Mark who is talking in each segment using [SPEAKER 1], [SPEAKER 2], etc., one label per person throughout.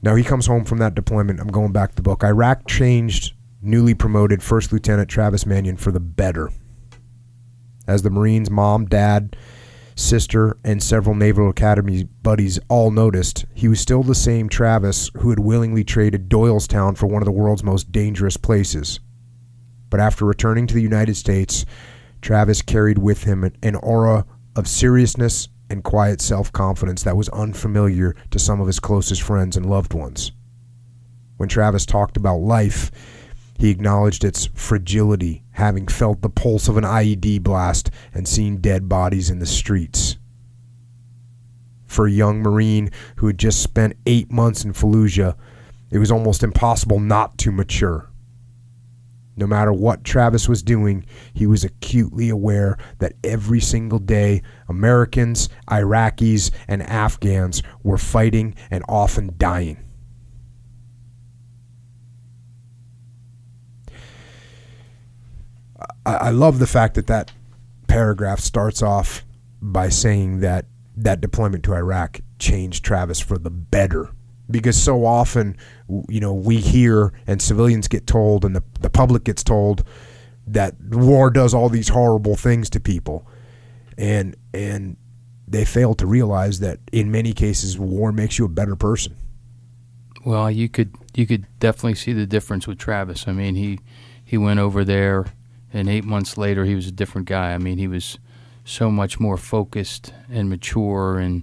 [SPEAKER 1] Now he comes home from that deployment. I'm going back to the book. Iraq changed newly promoted First Lieutenant Travis Manion for the better. As the Marines' mom, dad, sister, and several Naval Academy buddies all noticed, he was still the same Travis who had willingly traded Doylestown for one of the world's most dangerous places. But after returning to the United States, Travis carried with him an aura of seriousness and quiet self-confidence that was unfamiliar to some of his closest friends and loved ones. When Travis talked about life, he acknowledged its fragility, having felt the pulse of an IED blast and seen dead bodies in the streets. For a young Marine who had just spent 8 months in Fallujah, it was almost impossible not to mature. No matter what Travis was doing, he was acutely aware that every single day, Americans, Iraqis, and Afghans were fighting and often dying. I love the fact that paragraph starts off by saying that deployment to Iraq changed Travis for the better. Because so often, we hear and civilians get told and the public gets told that war does all these horrible things to people. And they fail to realize that in many cases, war makes you a better person.
[SPEAKER 2] Well, you could definitely see the difference with Travis. I mean, he went over there, and 8 months later, he was a different guy. I mean, he was so much more focused and mature, and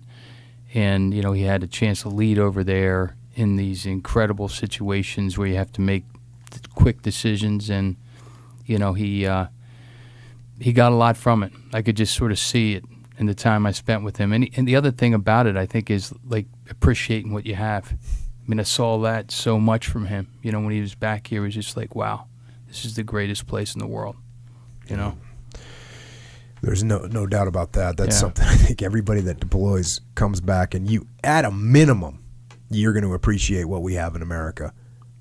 [SPEAKER 2] he had a chance to lead over there in these incredible situations where you have to make quick decisions, and he got a lot from it. I could just sort of see it in the time I spent with him. And the other thing about it, I think, is like appreciating what you have. I mean, I saw that so much from him. When he was back here, it was just like, wow, this is the greatest place in the world.
[SPEAKER 1] There's no doubt about that. That's something I think everybody that deploys comes back, and you, at a minimum, you're going to appreciate what we have in America.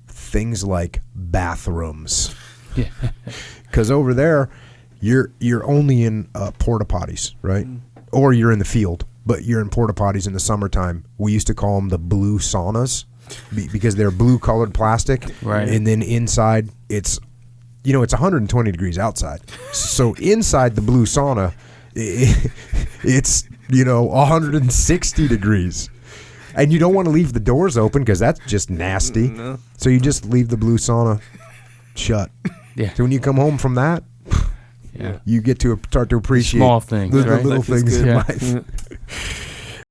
[SPEAKER 1] Things like bathrooms.
[SPEAKER 2] Yeah.
[SPEAKER 1] Because over there, you're only in porta potties, right? Or you're in the field, but you're in porta potties in the summertime. We used to call them the blue saunas because they're blue colored plastic.
[SPEAKER 2] Right.
[SPEAKER 1] And then inside it's 120 degrees outside. So inside the blue sauna, it's 160 degrees. And you don't want to leave the doors open because that's just nasty.
[SPEAKER 3] No.
[SPEAKER 1] So you just leave the blue sauna shut.
[SPEAKER 2] Yeah.
[SPEAKER 1] So when you come home from that, you get to start to appreciate
[SPEAKER 2] small things,
[SPEAKER 1] the
[SPEAKER 2] right?
[SPEAKER 1] little
[SPEAKER 3] Life is
[SPEAKER 1] things
[SPEAKER 3] good.
[SPEAKER 1] in
[SPEAKER 2] Yeah.
[SPEAKER 1] life.